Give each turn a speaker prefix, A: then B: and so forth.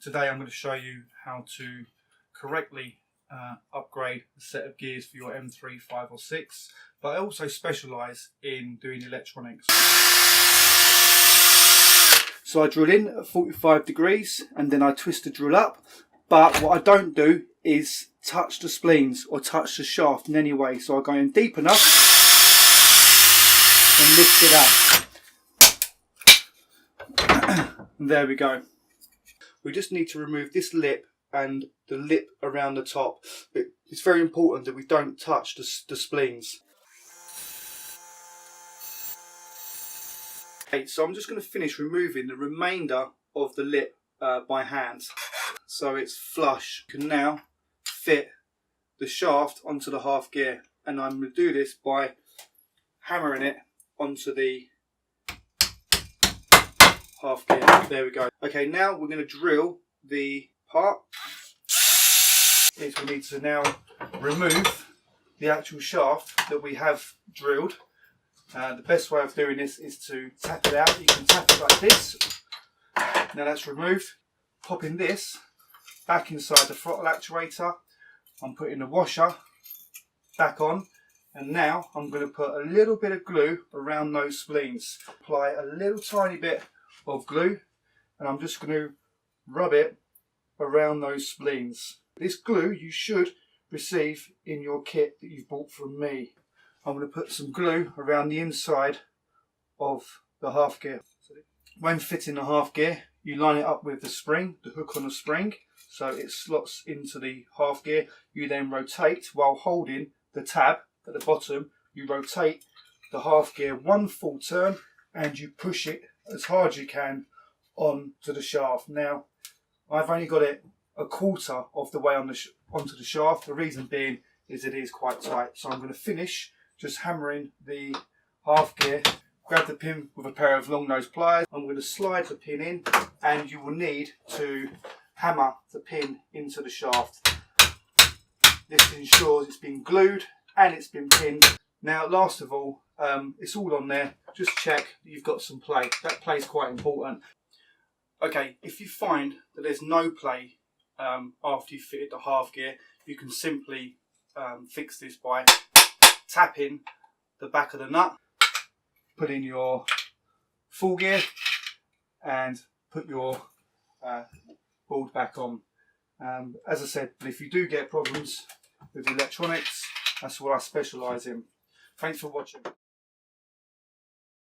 A: Today I'm going to show you how to correctly upgrade a set of gears for your M3, 5 or 6, but I also specialise in doing electronics. So I drill in at 45 degrees and then I twist the drill up, but what I don't do is touch the spleens or touch the shaft in any way. So I go in deep enough and lift it up. And there we go. We just need to remove this lip and the lip around the top. It's very important that we don't touch the spleens. Okay, so I'm just going to finish removing the remainder of the lip by hand. So it's flush. You can now fit the shaft onto the half gear, and I'm going to do this by hammering it onto the half gear. There we go. Okay, now we're going to drill the part. We need to now remove the actual shaft that we have drilled. The best way of doing this is to tap it out. You can tap it like this. Now that's removed. Popping this back inside the throttle actuator. I'm putting the washer back on, and now I'm going to put a little bit of glue around those spleens. Apply a little tiny bit of glue, and I'm just going to rub it around those spleens. This glue you should receive in your kit that you've bought from me. I'm going to put some glue around the inside of the half gear. When fitting the half gear, you line it up with the spring, the hook on the spring, so it slots into the half gear. You then rotate while holding the tab at the bottom. You rotate the half gear one full turn and you push it as hard as you can onto the shaft. Now, I've only got it a quarter of the way onto the shaft. The reason being is it is quite tight. So I'm going to finish just hammering the half gear. Grab the pin with a pair of long nose pliers. I'm going to slide the pin in, and you will need to hammer the pin into the shaft. This ensures it's been glued and it's been pinned. Now, last of all, it's all on there. Just check that you've got some play. That play is quite important. Okay, if you find that there's no play after you've fitted the half gear, you can simply fix this by tapping the back of the nut, put in your full gear and put your board back on. As I said, but if you do get problems with electronics, that's what I specialise in. Thanks for watching.